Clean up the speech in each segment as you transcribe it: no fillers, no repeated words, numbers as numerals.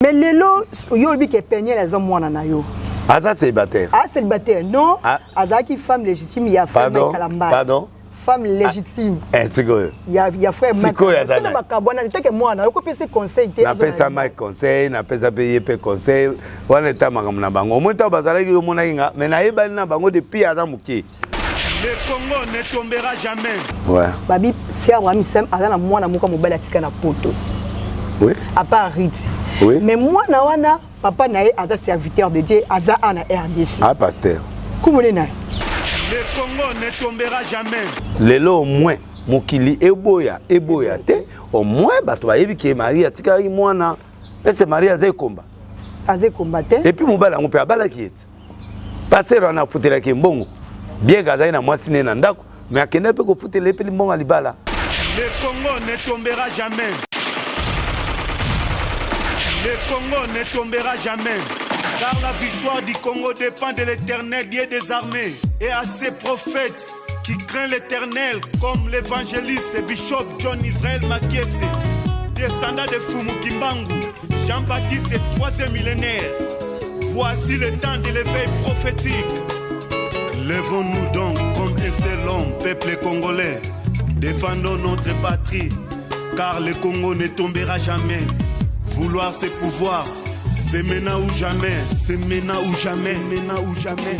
Mais lelo yobi ke peigné les hommes mwana na yo. Ah ça célibataire. Ah célibataire non. Ah qui femme légitime ya frère Kalamba. Pardon. Femme légitime. C'est quoi? Ya frère Mike. C'est quoi bakabwana teke mwana ko pese conseil te. Na pesa Mike conseil, na pesa payer pe conseil. Wana ta makambo na bango. Monta bazalaki yo mona kinga, mais na yebali na bango depuis ata muki. Le Congo ne tombera jamais. Ouais. Babi c'est Abraham Sam azana mwana moko mobala tika na poto. Oui. À part Riti. Oui. Mais moi wana papa nae ata serviteur de Dieu aza ana RDC. Ah pasteur. Comment na? Le Congo ne tombera jamais. Lelo au moins mokili eboya te au moins bato bayebi ki Maria tika mwana ese Maria zai komba. Azai combattre. Et puis mobala ngo pe abala ki ete. Pasteur ana futela ki mbongo. Bien gazai na mwasi ne na ndako mais akende pe ko futela pe mbongo alibala. Le Congo ne tombera jamais. Le Congo ne tombera jamais, car la victoire du Congo dépend de l'Éternel, Dieu des armées, et à ses prophètes qui craignent l'Éternel, comme l'évangéliste Bishop John Israel Makiese, descendant de Fumu Kimbangu, Jean-Baptiste et 3e millénaire. Voici le temps de l'éveil prophétique. Lèvons-nous donc comme un seul homme, peuple congolais, défendons notre patrie, car le Congo ne tombera jamais. Vouloir c'est pouvoir, c'est maintenant ou jamais, c'est maintenant ou jamais, maintenant ou jamais.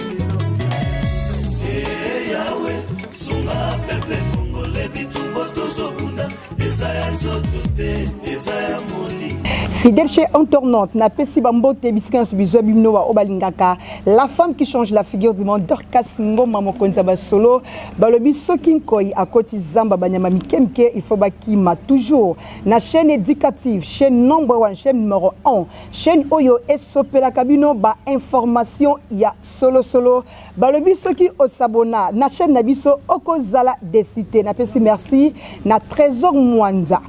Eh Yahweh, songa peuple congolais bitumbo tozobunda, ezaya nzotote, ezaya moli. Fidèle chez internaute, na pesi bambote bisika subizo bimno wa obalingaka. La femme qui change la figure du monde, Dorcas Ngoma Mokonza Basolo, balobi sokinkoi à côté Zamba Banyama Mikemke, il faut bakima toujours. Na chaîne éducative, chaîne number 1, chaîne numéro 1, chaîne Oyo Esopela Kabino, ba information ya solo. Balobi soki osabona, na chaîne Nabiso Okozala Décité. Na pesi merci, na Trésor Mwanza.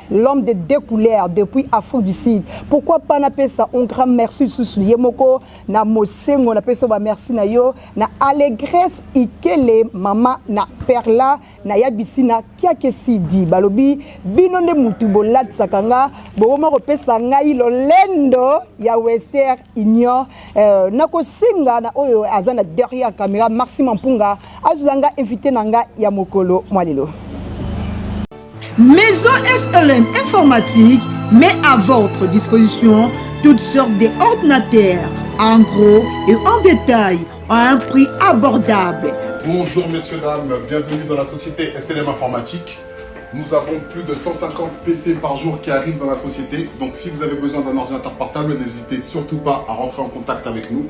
L'homme de deux couleurs depuis Afrique du Sud. Pourquoi pas n'appeler ça un grand merci sous Yemoko na Mosengo na peso ba merci na yo na allégresse ikele mama na perla na yabisi na kiake sidi balobi bino nde mutu bolat sakanga boma ko pesa ngai lolendo ya Western Union na ko singa na oyo azana derrière caméra Maxime Mpunga azanga invité nanga ya mokolo mwalelo. Maison SLM Informatique met à votre disposition toutes sortes d'ordinateurs, en gros et en détail, à un prix abordable. Bonjour messieurs, dames, bienvenue dans la société SLM Informatique. Nous avons plus de 150 PC par jour qui arrivent dans la société. Donc si vous avez besoin d'un ordinateur portable, n'hésitez surtout pas à rentrer en contact avec nous.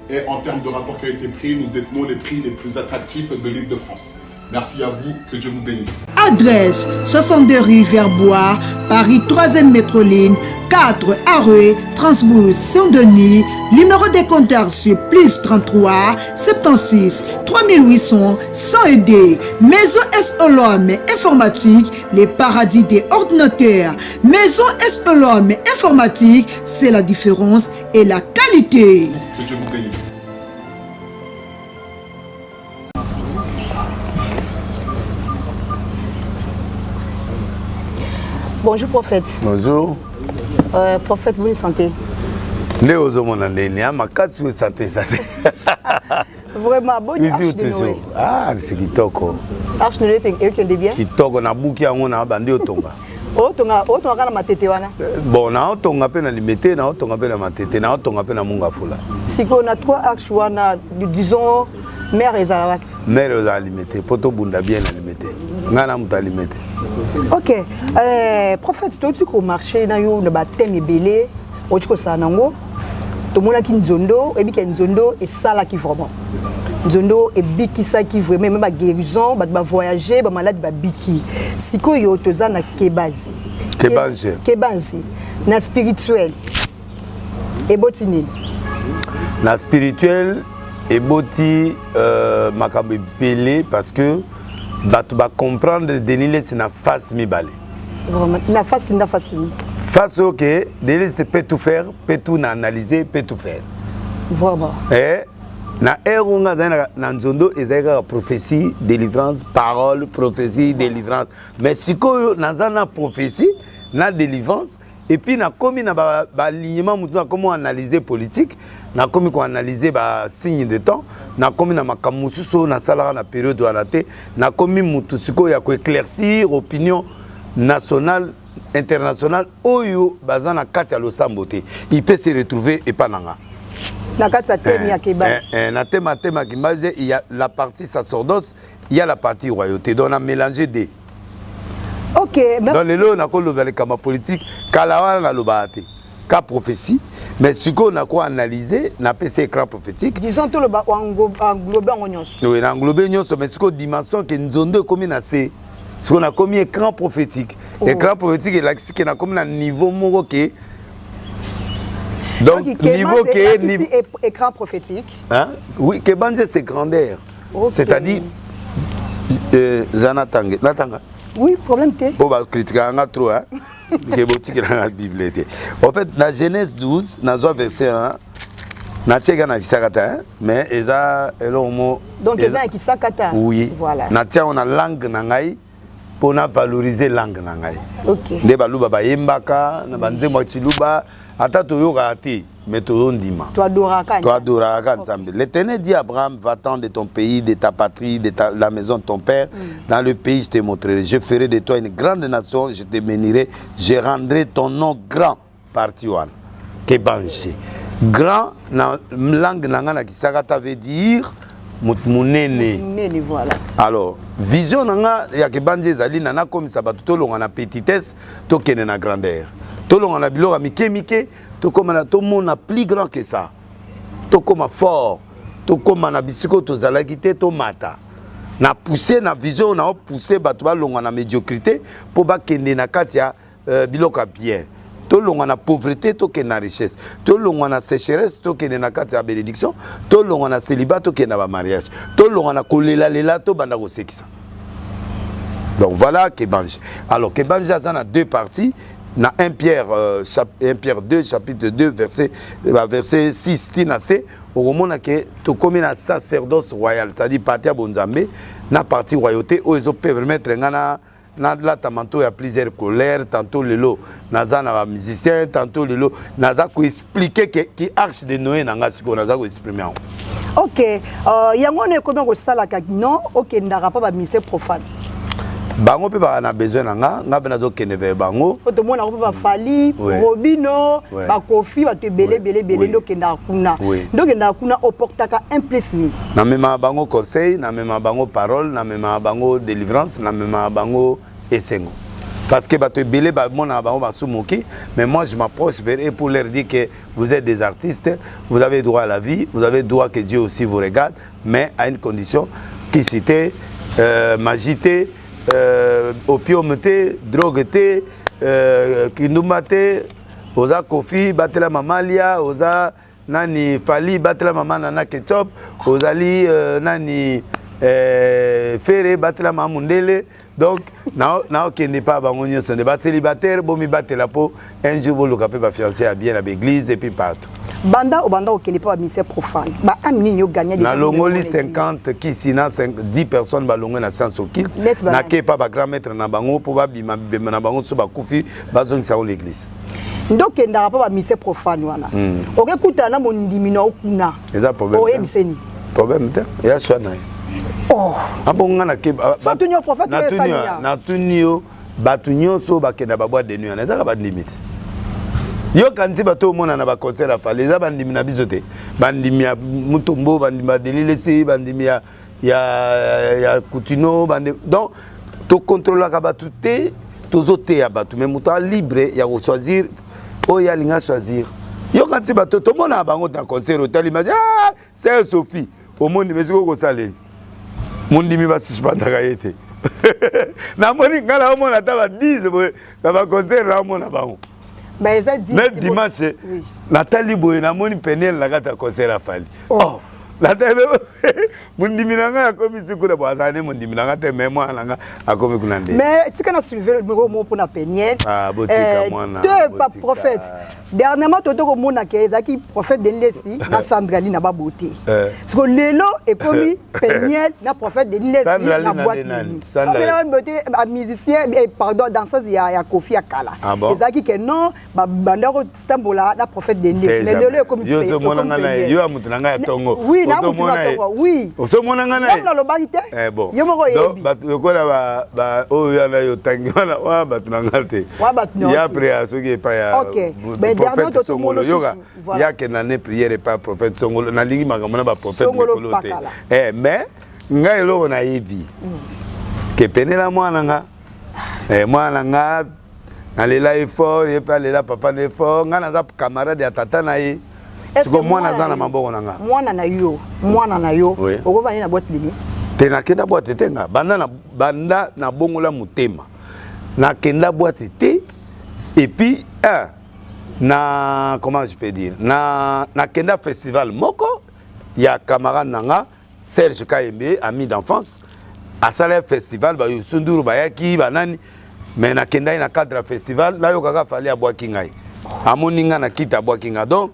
Et en termes de rapport qualité-prix, nous détenons les prix les plus attractifs de l'Île-de-France. Merci à vous, que Dieu vous bénisse. Adresse 62 rue Verbois, Paris 3e métroline, 4 Arreux, Transbourg, Saint-Denis. Numéro de compteur sur plus 33 76 3800 100 Maison SLM Informatique, les paradis des ordinateurs. Maison SLM Informatique, c'est la différence et la qualité. Que Dieu vous bénisse. Bonjour prophète. Bonjour. Prophète, bonne santé. Vraiment, bonne arche de Noé. Ah, c'est kitoko. Arche de Noé, et bien. Kitoko na buki yango na bandi otonga. Oh, tonga kana matete wana. Bon, na otonga pe na limité, na otonga pe na matete, na otonga pe na munga fula. Siko na 3 arches wana, disons mère ezalaka. Mère ezalaka limité, poto bunda bien na limité. Ngana muta limité. Ok, prophète, tu as marché dans le baptême et belé, tu as sanango, tout le monde qui nzondo, et bien nzondo et ça là qui vraiment. Nzondo et biki ça qui vraiment même guérison, ba voyager, ba malade ba biki. Siko yo toza na kebazi. Kebazi. Na spirituel. Et botini. Na spirituel et boti makabe belé parce que tu vas comprendre que Denis c'est une face mibale. Vraiment, une face c'est face ok, Denis peut tout faire, peut tout analyser, peut tout faire. Vraiment. Et na erunga na nzondo ezaka prophétie, délivrance, parole, prophétie, délivrance. Mais si ko na prophétie, na délivrance, et puis na komi na ba alignement mutu na comment analyser politique na komi ko analyser ba signe de temps na komi na makamususo na sala na période wana te na komi mutu siko ya ko éclaircir opinion nationale internationale oyo bazana kati ya losambo te il peut se retrouver et pas nanga na kati sa thème ya Kebange na thème Kebange il y a la partie sacerdoce il y a la partie royauté donc on a mélangé des. OK, merci. Dans les lots, on a quoi le kama politique, kalawa na lobate, ka prophétie, mais ce qu'on a quoi analyser, na PC écran prophétique. Disons tout le bas englobé en nyonso. Oui, englobé nyonso, mais ce qu'on dimension que nous avons commis na c'est ce qu'on a commis écran prophétique. Écran prophétique est là qui na commis na niveau moko que donc niveau que écran prophétique. Hein? Oui, que banze c'est grandeur. Okay. C'est-à-dire Zanatanga, Natanga. Oui, problème t'es. Bon, bah, critiquer un trop, hein. Que boutique dans la Bible. En fait, dans Genèse 12, dans le verset 1, Natia na kisakata, mais eza elomo. Donc eza kisakata. Oui. Voilà. Natia on a langue nangai pour na valoriser langue nangai. OK. Nde baluba ba yembaka na banze mo chiluba ata toyoka ati mais to ndima. Toi adoraka Nzambe. L'Éternel dit à Abraham, va-t'en de ton pays, de ta patrie, de la maison de ton père, dans le pays je te montrerai. Je ferai de toi une grande nation, je te bénirai, je rendrai ton nom grand parti wan. Kebange. Grand na langue nangana kisakata veut dire munene. Munene voilà. Alors, vision nanga ya Kebange ezali nana comme ça bato longa na petitesse to kene na grandeur. To longa na bilora mike to comme na to mona plus grand que ça. To comme fort, to comme na bisiko to zalagité to mata. Na pousser na vision na pousser bato ba longa na médiocrité pour ba kende na katia biloka bien. To longa na pauvreté to kende na richesse. To longa na sécheresse to kende na katia bénédiction. To longa na célibat to kende na ba mariage. To longa na kolela lela to banda ko sekisa. Donc voilà Kebange. Alors Kebange ça a deux parties. Na 1 Pierre 2 chapitre 2 verset 6 tinase au moment que to comme na sacerdoce royal, c'est-à-dire partie bonzambe na partie royauté où ils peuvent permettre ngana na la tamanto ya plusieurs colères tantôt lelo naza na ba musicien tantôt lelo naza ko expliquer que qui arche de Noé nanga siko naza ko exprimer. OK, yango ne comment ko sala ka non, OK ndara pas ba mise profane. Bango pe ba na besoin nanga ngabena zo kene ve bango to mona ko ba fali robino ba kofi ba te belé ndo kenda kuna ndo kenda kuna oportaka implesi na mema bango conseil na mema bango parole na mema bango délivrance na mema bango esengo parce que ba te belé ba mona bango ba sumoki mais moi je m'approche vers eux pour leur dire que vous êtes des artistes, vous avez droit à la vie, vous avez droit que Dieu aussi vous regarde, mais à une condition qui cité magité opium te, drogue te, kindumba te, oza kofi batela mamalia, oza nani fali batela mama nana ketchup, ozali nani fere batela mamundele. Donc na okende pas bango nyonso ne ba célibataire bomi batela po un jour bo lokape ba fiancé à bien à l'église et puis partout. Banda okende pas mise profane. Ba amini yo gagner na longoli 50 qui sina 10 personnes ba longo na science occulte. Na ke pas ba grand maître na bango po ba bima na bango so ba kufi ba zongi sa l'église. Donc ndara pas ba mise profane wana. Okekuta na mondimi na okuna. Eza problème. Oye biseni. Problème te. Ya shwana. Oh. Abonga na ke so tunyo prophète na tunyo batunyo so ba kenda ba boîte de nuit na za ba limite. Yo kanisi bato mona na ba concert a fale za bandimi na bizote bandimi ya mutombo bandimi ya delilesi bandimi ya kutino donc to contrôler ka batu te tozote ya batu mais muto libre ya ko choisir o ya linga choisir yo kanisi bato to mona bango ta concert hotel imagine c'est Sophie au monde mais ko sale mondimi ba suspendre ka yete na moni ngala o mona ta ba 10 ba ba concert na mona bango. Mais dimanche, Nathalie Boye na moni penel la gata concert a fali. Oh, La tebe mundiminanga akomi sikuna bwazane mundiminanga te même nanga akomi kunande. Mais tu kana soulever le mot pour na Peniel. Ah botika mwana. Deux pas prophète. Dernièrement toto ko mona ke ezaki prophète de Lesi na Sandrali na baboté. Parce que lelo ekomi Peniel na prophète de Lesi na boîte. Sandrali beauté musicien pardon danseuse ya Kofi Akala. Ezaki ke non bandako Stambola na prophète de Lesi. Mais lelo ekomi yo so mona ngana yo amutunanga ya tongo. Oui, na mona tongo. Oui. So mona ngana. Na lo bagité. Bon. Yo moko yebi. Donc yokola ba o yana yo tangi wana wa batunanga te. Wa batunanga. Ya après soki pa ya. OK. Mais dernièrement Songolo yoga ya ke na ne prière pas prophète Songolo na lingi makamona ba prophète Mikolo te. Mais nga eloko na yebi. Ke penela mwana nga. Mwana nga alela effort et pas lela papa n'effort nga na za camarade ya tata na ye. Siko mwana za na maboko na nga. Mwana na yo okovani na boîte lini. Te na kenda boîte te nga banda na bongola mutema. Na kenda boîte te et puis na comment je peux dire na kenda festival moko ya camarade nanga Serge Kayembe ami d'enfance à sala festival ba yusunduru bayaki banani mais na kenda na cadre festival la yo kaka fali abwaki ngai amoninga na kita abwaki nga donc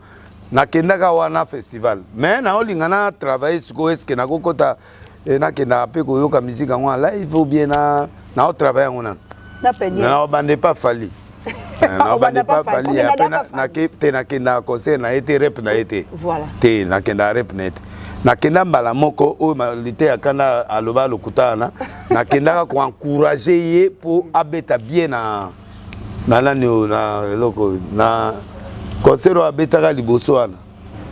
na kenda ka wana festival mais na olinga na travailler siko eske na kokota na kenda pe ko yoka musique ngwa live ou bien na travailler ngona na penye na bande pas fali na bande pas fali ya pena na ke te na kenda concert na été rep na été voilà te na kenda rep net na kenda mbala moko o malité akana aloba lokutana na kenda ko encourager ye pour abeta bien na lani na loko na concert abeta ga liboso wana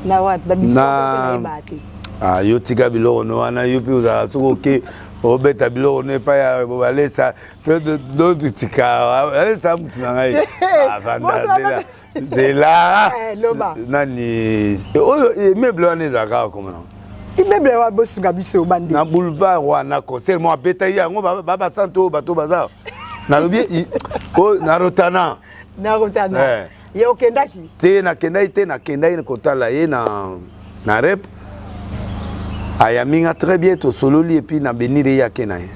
na wa babiso na bati yo tika biloko no wana yo pe uza soko ke obeta biloko ne pa ya balesa do tika alesa mutina ngai avanda zela nani oyo meuble wana ezaka comment immeuble wa bosunga biso bande na boulevard wana concert mo abeta yango baba santo bato baza na lobi o na rotana ye okendaki te na kendai kotala ye na rep ayaminga très bien to sololi et puis na benire ya kenaye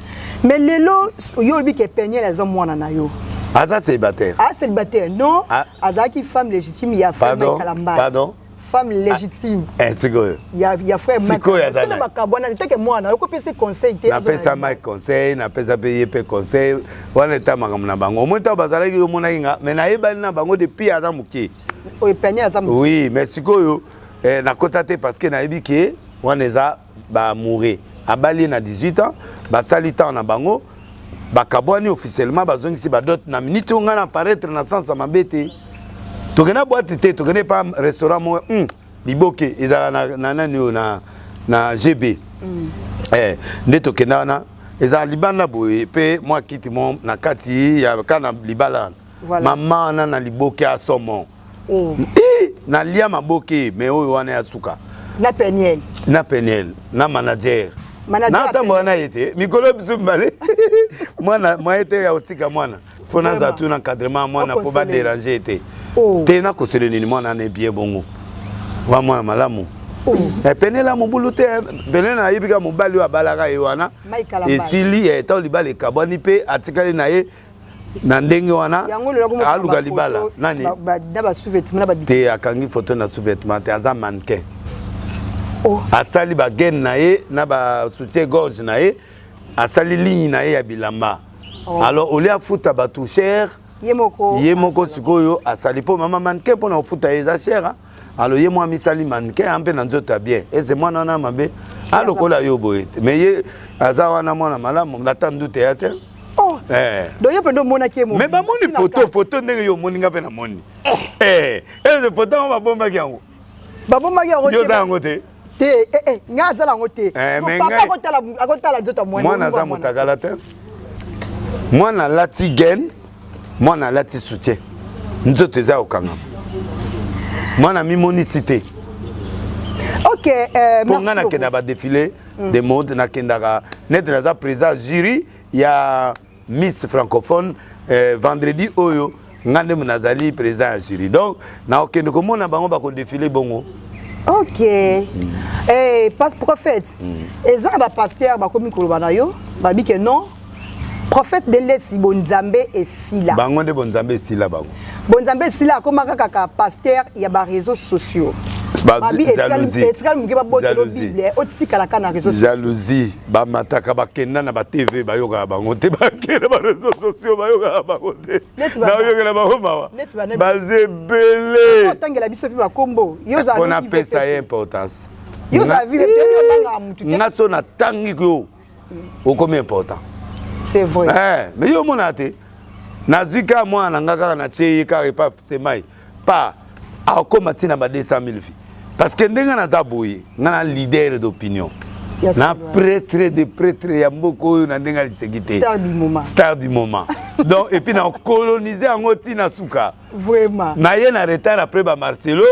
mais lelo yo bi ke penye les hommes mwana na yo aza célibataire célibataire non azaki femme légitime ya frère Kalamba pardon femme légitime c'est quoi ya frère Kalamba na bakabona teke mwana yo ko pese conseil te na pesa mai conseil na pesa payer pe conseil wana ta makam na bango monta bazala yo mona inga mais na yeba na bango depuis aza muke o penye aza muke oui mais sikoyo na kotate parce que na yebi ke wana eza ba mourir abali na 18 ans ba salita na bango ba kabwani officiellement bazongi si ba dot na minute nga na paraître na sansa mabete to gena boîte te to gena pas restaurant mo liboke eza na nani na GB nde to kena na eza libana boye pe moi kiti mon na kati ya kana libala mama na liboke a somo na lia maboke mais oyo wana ya suka na Peniel na manager na tambo na été mikolo biso mbale mwana été ya otika mwana fona za tu na encadrement mwana pour pas déranger été te na ko sele ni mwana na bien bongo wa mwana malamu Peniel mo bulute Peniel na yibika mobali wa balaka ewana esili eta libale kaboni pe atikali na ye na ndenge wana aluka libala nani te akangi photo na sous-vêtement te aza mannequin asali ba gaine na ye na ba soutien gorge na ye asali ligne na ye ya bilamba alors au lieu afuta ba tout cher ye moko sikoyo asali po mama mannequin po na ofuta eza cher alors ye moi misali mannequin ampe na nzoto bien et c'est moi na mabe alokola yo boye mais ye aza wana mwana malamu natandu théâtre donc yo pendo mona ki mo mais ba moni photo ndenge yo moni ngape na moni le photo on va bomba ki yango yo za yango te te nga zala ngote papa akotala nzoto mwana za mutakala te mwana lati gain mwana lati soutien nzoto za okanga mwana mimonicité OK merci na kenda ba défilé de mode na kenda net na za président jury ya Miss francophone vendredi oyo ngande munazali président ya jury donc na okende komona bango ba ko défilé bongo Ok. Eh, prophète. Et ça, ba pasteur, ba komi kolobana yo, ba bi que non. Prophète de l'Esi Bonzambe et Sila. Bango de Bonzambe et Sila bango. Bonzambe et Sila comme kaka pasteur, il y a ba réseaux sociaux. Jalousie, ba mataka ba kenda na ba TV ba yoga bango te ba kenda ba réseaux sociaux ba yoga bango te. Na yoga na ba mawa. Ba zebele. Otangela biso fi ba kombo. On appelle ça importance. Yo za vivre banga mutu. Ngaso na tangi ko. O comme important. C'est vrai. Mais yo monate. Nazuka moi na ngaka na cheye ka repa semai. Pa a komati na ba 200 000 filles. Parce que ndenga na zaboyi, na leader d'opinion. Na prêtre de prêtre ya mboko na ndenga lisegité. Star du moment. Star du moment. Donc et puis na coloniser en oti na suka. Vraiment. Na ye na retard après ba Marcelo,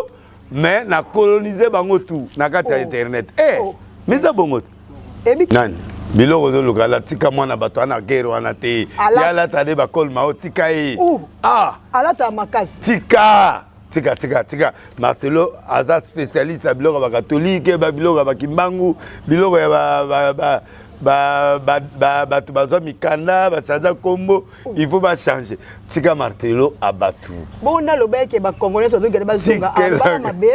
mais na coloniser bango tout na kati internet. Mais ça bongo. Nani? Biloko do lokala tika mwana bato ana guerre wana te. Yala tade ba kol ma otika e. Alata makasi. Tika. Marcelo aza spécialiste à biloko ba catholique, ba biloko ba kimbangu, biloko ya ba tubazo mikanda, ba saza kombo, il faut pas changer. Tika Marcelo abatu. Bon na loba ke ba congolais sozo ke ba zunga aba mabe.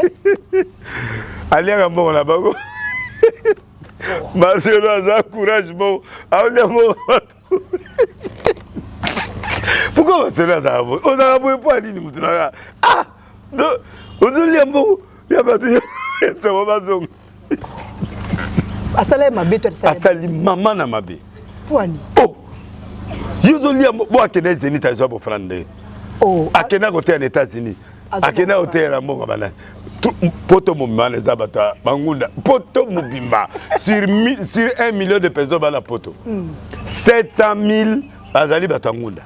Aliaka mbongo na bango. Marcelo aza courage bon, aolia mo. Pourquoi Marcelo aza bon? On a beau pour aller nous tra. Non, aujourd'hui il y a pas de ça va pas zong. Asale mabe to asale. Asali maman na mabe. Poani. Oh. Aujourd'hui bo akena Zénith à job frande. Oh. Akena côté en États-Unis. Akena côté la mbonga bana. Poto mobimba les abata bangunda. Poto mobimba sur 1 million de personnes bana poto. 700 000 bazali batangunda.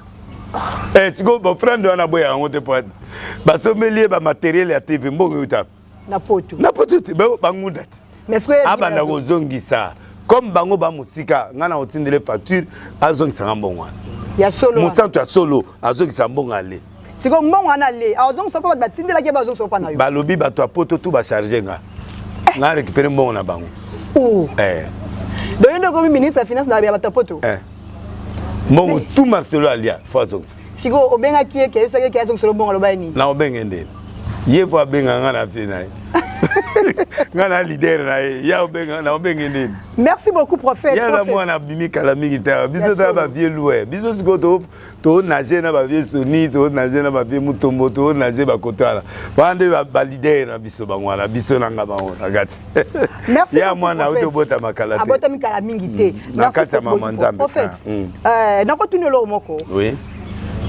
Si mon frère de la boya on te pointe. Basomelier ba matériel ya TV mbongo yuta. Na poto te banguda. Mais ce que abanda kozongisa comme bango ba musika ngana otindele facture azongisa mbongo. Ya solo. Musantu ya solo azongisa mbongo ale. Siko mbongo ana le. Azongisa ko ba tindela ke bazongisa pa na yo. Balobi bato poto tout ba charger nga. Na récupérer mbongo na bango. Donc il comme ministre de finance na ba poto. Mon tout Marcelo alia faut siko obenga kié ke yesa ke yaso solo bongo loba ni na obenga ndé ye vo benga ngana fe na ngana leader na ya obenga na obenga ndé. Merci beaucoup prophète. Ya la moi na bimi kala mingi ta biso ta ba vieux loué biso siko to nager na ba vieux soni to nager na ba vieux mutombo to nager ba kotala bande ba leader na biso bangwana biso na ngaba on agati. Merci ya moi na auto bota makala te abota mikala mingi te na kata mama nzambe prophète na ko tuni lo moko oui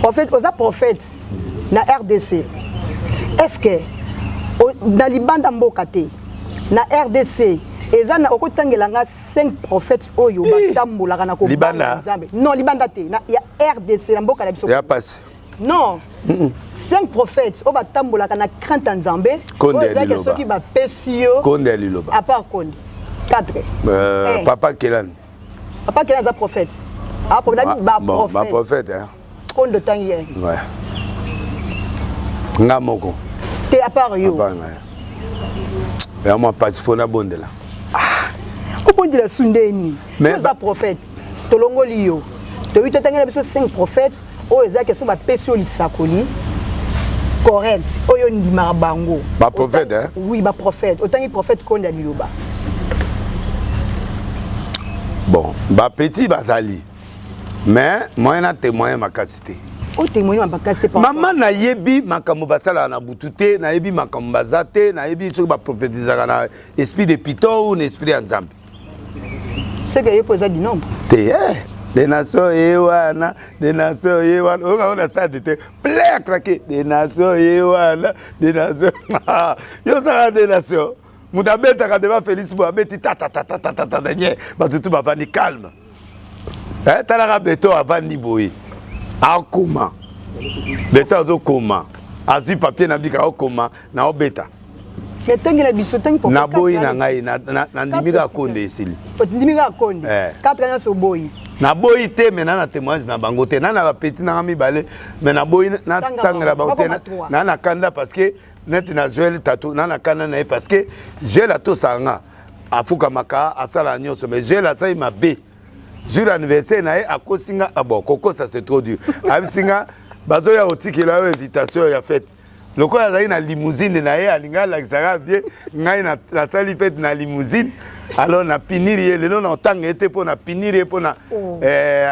prophète oza prophète na RDC est-ce que na libanda mboka te na RDC ezana okotangela nga 5 prophètes oyo batambolaka na ko nzambe non libanda te na ya RDC na mboka na biso ya passe non 5 prophètes o batambolaka na crainte nzambe ozaka soki ba pesio konde liloba à part konde 4 papa Kelan za prophète ba prophète hein konde tangi ouais ngamoko te à part yo ya moi pasifona bondela obondela sundeni mais za prophète tolongoli yo to wito tangela biso 5 prophètes o ezaka so ba pesio lisakoli correct oyo ndima bango ba prophète hein oui ba prophète autant prophète konda liloba bon ba petit bazali mais moi na témoin ma capacité o témoin ma capacité maman na yebi makambo basala na butute na yebi makambo bazate na yebi so ba prophétiser na esprit de piton ou esprit nzambe c'est que yo poser du nombre te des nations yewana on a stade de plein craquer des nations yewana des nations yo ça des nations mutabeta ka deba Félix bo abeti tata dernier batutu bavani calme talaka beto avandi boye akoma beto azokoma azwi papier na bika okoma na obeta mais tangi na biso tangi pour na boyi na ngai na ndimika konde esili ndimika konde 4 ans so boyi na boyi te mena na témoignage na bango te na ba petit na mi balé mais na boyi na tangela ba te na kanda parce que net na Joël Tatou na kana na parce que Joël Tatou sanga afuka maka asala nyonso mais Joël asai mabe jour anniversaire na a kosinga abo koko ça c'est trop dur abisinga bazo ya otiki la invitation ya fête loko azali na limousine na ye alinga la xara vie ngai na sali fête na limousine alors na piniri le non tanga était pour na piniri pour na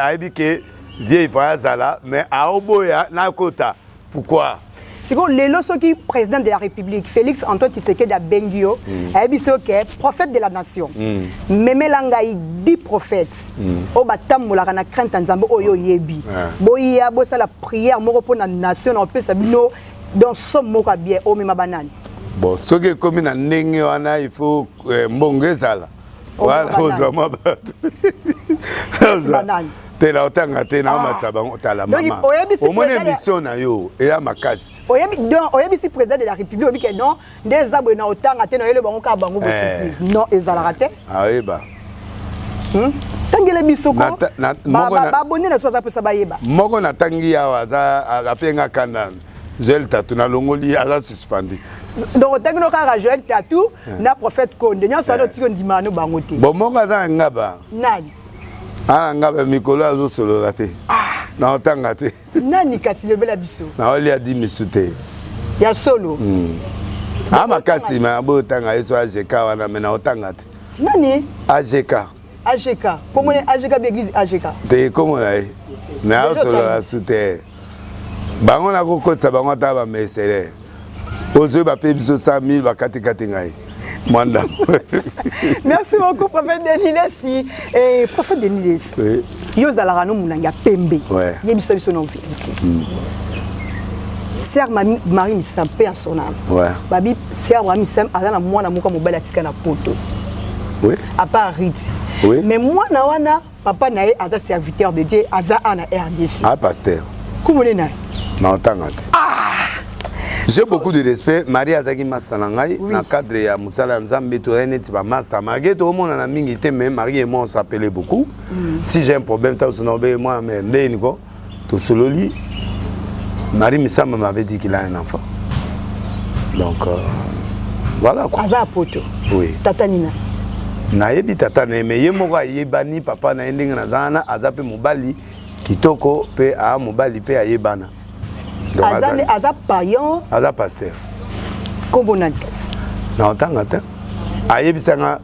aibi que vie voyage là mais a oboya na kota pourquoi c'est que le soki président de la République Félix Antoine Tshisekedi Bengio aibi soke prophète de la nation memelangai 10 prophètes o batamolaka na crainte nzambe oyo yebi boya bosa la prière moko pour la nation on peut sabino dans somme moko bien o mema banane bon soki comme na ndenge wana il faut mbongezala voilà ozwa mabatu banane tela otanga tena matsaba otala mama au moins émission na yo et ya makasi oyebi si président de la République oyebi que non des abwe na otanga tena yele bango ka bango surprise non ezala raté ayeba tangele bisoko ba bonne na soza pesa bayeba moko na tangi ya waza apenga kana Joël Tatou na longoli aza suspendu donc tangino ka Joël Tatou na prophète Konde nya sa no tiko ndimano bango te bon moko za ngaba nani ngaba mikolo azo solo la te na otanga te nani kasi lebela biso na oli a dit misute ya solo makasi ma bo tanga eso AGK wana mena otanga te nani AGK comment AGK l'église AGK te comment là mais solo la sute bango na kokotsa bango ta ba mesere ozo ba pe biso 100 000 ba katikati ngai Manda. Merci beaucoup, prophète Denilesi. Et prophète Denilesi, yo zalarano munanga pembe. Yebiso biso non vérité. Sœur Marie Missam paix à son âme. Babi sœur Marie Missam azana mwana muka mobala tika na poto. Oui. À part Rite. Oui. Mais moi na wana papa nae aza serviteur de Dieu aza ana RDC. Ah pasteur. Comment est na? Na otangate. J'ai beaucoup de respect. Marie Azaki Master Nangai, dans le cadre de Moussala Nzambe, tu es net Master. Malgré tout le monde a mis mais Marie et moi on s'appelait beaucoup. Si j'ai un problème, tu as moi, mais Ndénigo, tout solo lit. Marie Missam m'avait dit qu'il a un enfant. Donc, voilà quoi. Aza poto. Oui. Tatanina. Naebi tatane, mais yemoga yebani, papa na ending nazana, azape mobali, kitoko, pe a mobali, pe a yebana. Aza païen. Aza pasteur. Comment nankas? Na tangate. Ayebisanga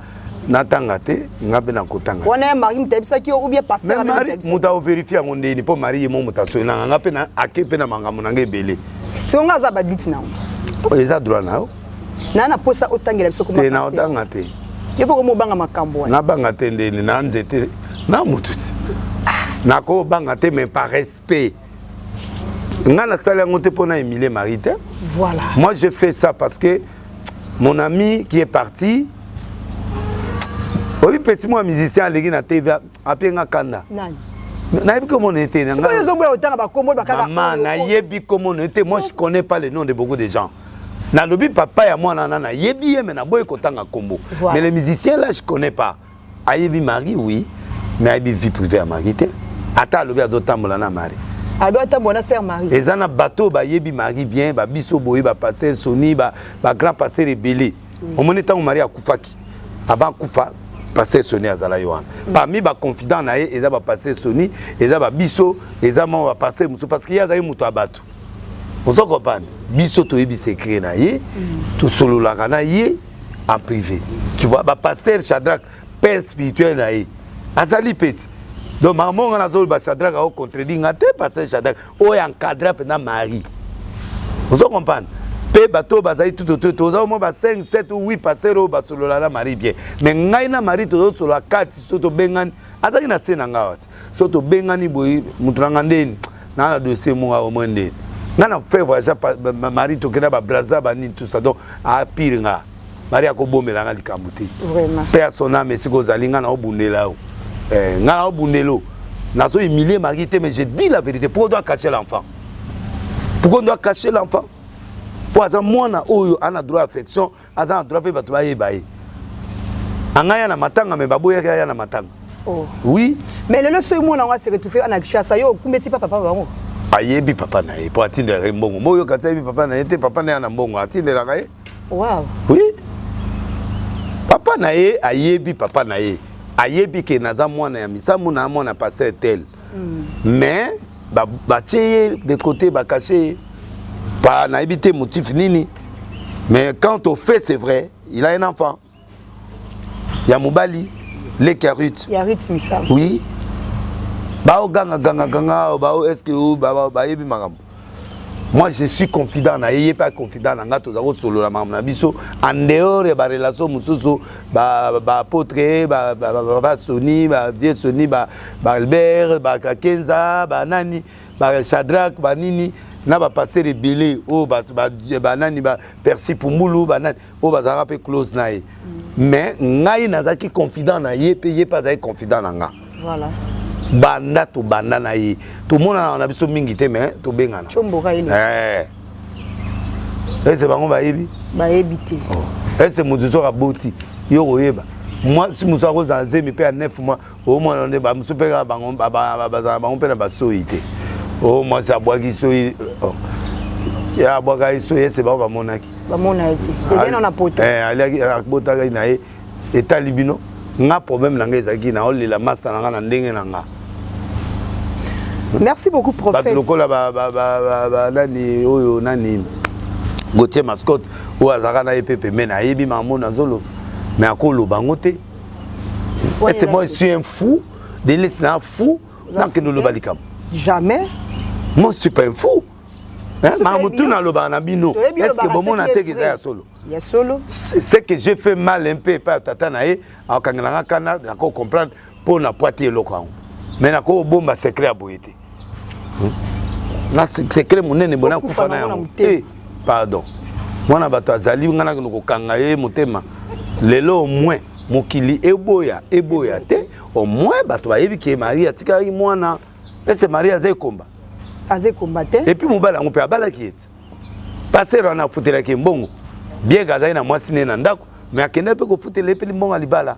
na tangate, ngabe na kotanga. Wana Marie mtebisa ki ou bien pasteur na Marie muta o vérifier ngonde ni po Marie mo muta so na ngape na akepe na manga munanga ebele. Si on aza baduti na. Eza droit na o. Na posa otangela biso kuma pasteur. Na tangate. Yebo ko mo banga makambo wana. Na banga tende ni na nzete na mututi. Na ko banga te mais par respect. Voilà. Moi, je fais ça parce que mon ami qui est parti, oui, petit moi musicien à l'église na TV, appelé Kanda. Naïbi comment on était. Maman, naïbi comment on était. Moi, je connais pas les noms de beaucoup de gens. Na lobi papa et moi nana yebi mais na boy kotanga kombo. Mais les musiciens là, je connais pas. Ayebi Marie, oui, mais ayebi vie privée à Marie. Ata lobi azotambola na Marie. Adoata bona sœur Marie. Et zana bateau ba yebi Marie bien ba biso boye ba passer Sony ba grand pasteur rebellé. Au moment temps Marie a kufaki. Avant kufa passer Sony azala yoan. Parmi ba confident na ye eza ba passer Sony, eza ba biso, eza ma ba passer muso parce qu'il y a zayi muto abatu. On se comprend. Biso to yebi secret na ye, to solo la kana ye en privé. Tu vois ba pasteur Shadrach père spirituel na ye. Azali petit. Donc maman on a zolo ba Shadrach a contredit ngate passer Shadrach o encadrer pendant Marie. On se comprend. Pe bateau bazali tout au moins ba 5 7 ou 8 passer au ba solo la Marie bien. Mais ngai na Marie to solo 4 soto bengan azaki na sena ngawati. Soto bengani boyi mutranga ndeni na dossier mo au moins ndeni. Nana fait voyage Marie to kena ba braza ba ni tout ça donc a pire nga. Marie akobomela nga likambuti. Vraiment. Père son âme siko zalinga na obundela. Nga obundelo. Na so humilier Marie mais je dis la vérité. Pourquoi on doit cacher l'enfant? Pourquoi on doit cacher l'enfant? Pour ça moi na oyo ana droit affection, ana droit pe batu baye baye. Angaya na matanga me baboya ya na matanga. Oh. Oui. Mais le seul moi na va se retrouver en Kinshasa yo kumeti papa bango. ayebi papa na ye po atindela mbongo moyo kati ayebi papa na ye te papa na ye na mbongo atindelaka ye. Wow. Oui. Papa na ye ayebi papa na ye ayebi ke naza mwana ya misamu na mwana passer tel. Mais ba tie de côté ba caché pas na habité motif nini. Mais quand on fait c'est vrai, il a un enfant. Il y a Mobali, les carottes. Il y a Ritz Missam. Oui. Bao ganga bao est-ce que ba yebi magam. Moi je suis confident na yé pas confident na ngato za solo la mamna biso en dehors de ba relation mususu ba apôtre ba Sony ba vieux Sony ba Albert ba Kenza ba nani ba Shadrach ba nini na ba passer les belé o ba nani ba Percy Pumulu ba nani o ba za pe close na ye. Mais ngai nazaki confident na yé pe yé pas za confident na nga. Voilà. Banda to banda na ye to mona na biso mingi te mais to bengana chomboka ile c'est bango ba yebi te c'est muduso ka boti yo oyeba moi si musa ko zanze mi pe à 9 mois au moins on ba muso pe ka bango bango pe na ba soite au moins ça boaki soyi ya boaka soyi c'est bango ba monaki ete na poto ali bota ka na ye eta libino nga problème na nga ezaki na olela master na nga na ndenge na nga. Merci beaucoup prophète. Lokola ba nani oyo nani Gauthier mascotte ou azaka na EPP mais na yebi maman na zolo mais akolo bangote. Et c'est moi je suis un fou, des laisse na fou dans que nous le balikam. Jamais. Moi je suis pas un fou. Hein mamutu na lo bana bino. Est-ce que bon mon attaque ya solo? Ya solo. C'est que j'ai fait mal un peu par tata na ye akangana kana d'accord comprendre pour na poitier lokao. Mais na ko bomba secret aboyete. Na secret monene bona kufa na yango. Pardon. Mwana bato azali ngana ko kanga ye motema. Lelo au moins mokili eboya te au moins bato bayebi ke Maria tika mwana. Ese Maria azekomba. Azekomba te. Et puis mobala ngo pe abala kiete. Passer na futela ke mbongo. Bien gazai na mwasi ne na ndako mais akende pe ko futela pe mbongo libala.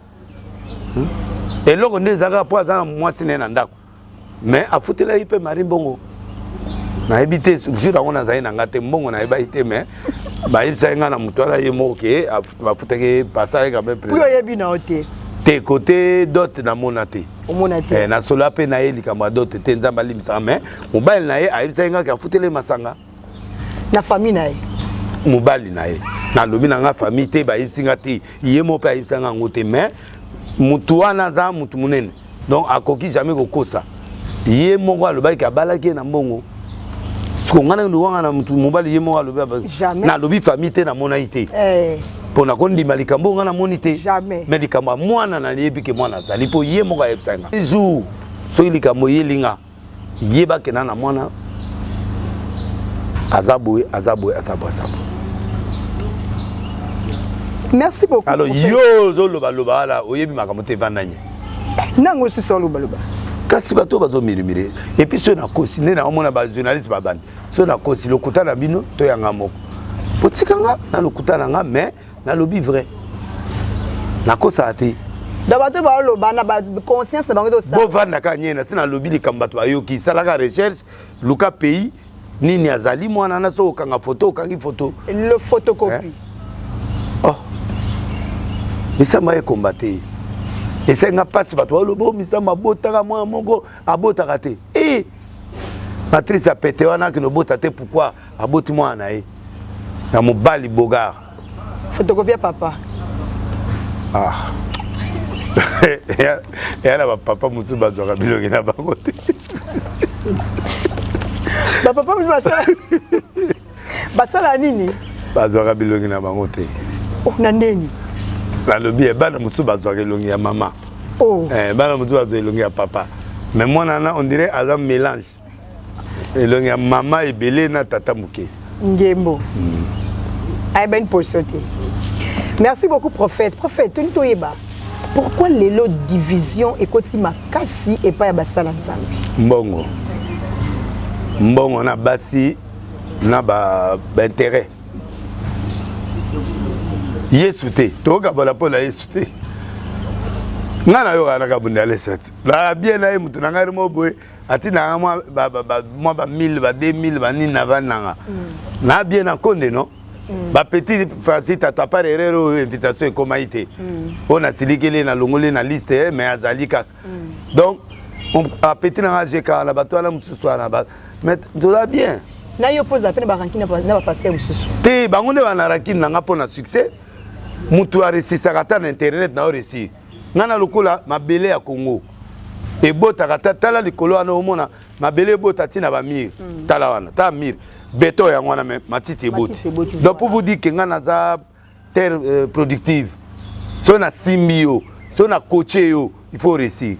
Et là on est à point à moi c'est un ndako mais à foutre là il peut marier bongo na habité jour on a zaina ngate mbongo na habité mais ba il ça ngana muto là yemo ke a foutre que passer quand même pour yebi na oté te côté dot na monate o monate na solo pe na eli kama dot te nzamba limisa mais mobile na ye a il ça ngaka foutre les masanga na famille na ye mobile na ye na lobi na nga famille te ba il singa te yemo pa il sanga ngote mais mutuana za mutu munene donc akoki jamais kokosa ye moko aloba ki abalaki na mbongo siko ngana ndo wanga na mutu mobali ye moko aloba na lobi famille te na monaité pona kondi malika mbongo na monité jamais mais likama mwana na yebi ke mwana zali po ye moko ayebsanga jour so likamo yelinga yeba ke na mwana azaboe. Merci beaucoup. Alors, yo, zoloba la, oyebi makamote vandanye. Nango si solo baloba. Kasi bato bazo mirimire. Et puis ceux na kosi ne na omona ba journaliste ba bandi. Ceux na kosi lokuta na bino to yanga moko. Potikanga na lokuta na nga mais na lobi vrai. Na kosa ate. Dabato ba loba na ba conscience na bango to ça. Bo vanda ka nyena sina lobi likambato ayoki salaka recherche luka pays nini azali mwana na so kanga photo kangi photo. Le photocopie. Oh. Misama e combattre. Et c'est nga passe bato lobo misama botaka mwa moko abotaka te. Eh. Patrice a pété wana ki no botate pourquoi aboti mwana e. Na mobali bogar. Photocopie papa. Ah. Et là papa mutu bazwa bilongi na bango te. Ba papa mu basala. Basala nini? Bazwa bilongi na bango te. Oh na neni. La lobby est bana musu bazwa elongi ya mama. Oh. Bana musu bazwa elongi ya papa. Mais moi nana on dirait un mélange. Elongi ya mama ebele na tata muke. Ngembo. Ay ben posoté. Merci beaucoup prophète. Prophète Tonito Yeba. Pourquoi les lots division et kotima kasi et pas ya basala nzambe? Mbongo. Mbongo na basi na ba intérêt. Yesu te. Toka bola pola Yesu te. Nana yo anaka bunda les 7. La bien na mutu na ngari mo boy ati na moi ba 1000 ba 2000 ba nina vananga. Na bien na konde non. Ba petit Francis tata pas erreur invitation comme été. On a silikele na longole na liste mais azalika. Donc on a petit na jeka la bato na mususu na ba. Mais tout va bien. Na yo pose appel ba rankina na ba pasteur mususu. Te bangonde ba na rankina nga pona succès. Mutu a réussi sa na internet na réussi. Ngana lokola mabele ya Congo. E bota kata tala likolo ana omona mabele bota tina ba mir. Tala wana, ta mir. Beto ya ngwana matiti e bota. Donc pour vous dire que ngana za terre productive. So na simbio, so na coaché yo, il faut réussir.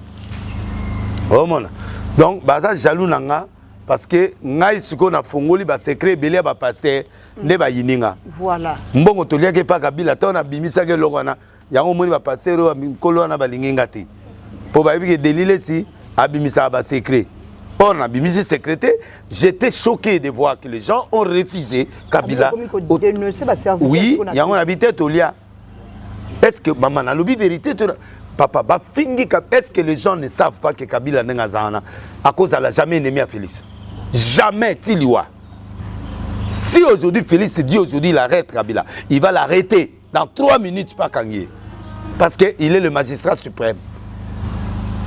Omona. Donc baza jaloux nanga parce que ngai siko na fongoli ba secret belé ba pasteur ne ba yininga. Voilà. Mbongo tolia ke pa kabila ta na bimisa ke lokana yango moni ba pasteur ba mikolo na balingenga te. Po ba yebike delile si abimisa ba secret. Or na bimisi secrétaire, j'étais choqué de voir que les gens ont refusé Kabila. Oui, yango na bité tolia. Est-ce que maman na lobi vérité papa ba fingi est-ce que les gens ne savent pas que Kabila nenga zana à cause elle a jamais aimé à Félix. Jamais Tiliwa. Si aujourd'hui Félix dit aujourd'hui il arrête Kabila, il va l'arrêter dans 3 minutes pas Kangé. Parce qu'il est le magistrat suprême.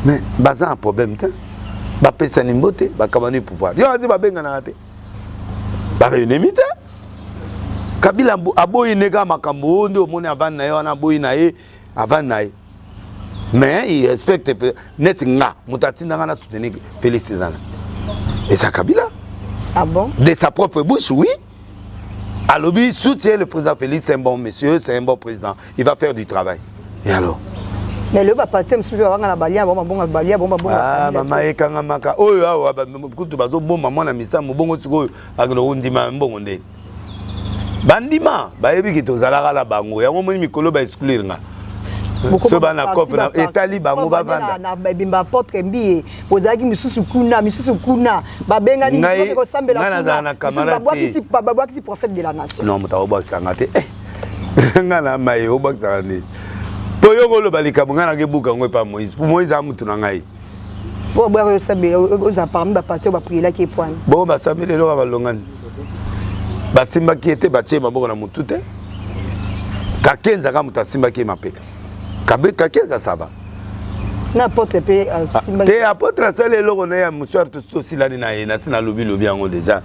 Mais baza un problème te. Ba pesa nimbote, ba kamani pouvoir. Yo adi ba benga na raté. Ba ennemi te. Kabila aboyi nega makambo ndo moni avant na yo na boyi na ye avant na ye. Mais il respecte net nga mutati nga na soutenir Félix Zana. Et ça Kabila. Ah bon? De sa propre bouche, oui. À lobby soutient le président Félix, c'est un bon monsieur, c'est un bon président. Il va faire du travail. Et alors? Mais le pasteur monsieur va na balia bon balia bon. Ah maman e kanga maka. Oh ah kutu bazo bon maman na misa mbongo siko agno ndima mbongo nde. Bandima ba yebi ki tozalaka la bango yango moni mikolo ba exclure nga. So ba na cop na etali bango ba vanda. Na bimba porte mbiye ozaki misusu kuna ba benga ni ko sambela kuna. Babwa ki prophète de la nation. Non mutawo ba sangate. Nga na maye obakisa ni. Poyo lo balika mungana ke buka ngwe pa Moïse. Pour Moïse amutu na ngai. Bo ba yo sabe oza parmi ba pasteur ba prier la ki point. Bo ba sabe le lo ba longani. Ba simba ki ete ba tie maboko na mutu te. Ka kenza ka muta simba ki mapeka. Kabe ka kenza saba. N'importe pe simba. Te apôtre ça le lo na ya mouchoir tout silani na ye na sina lobi yango déjà.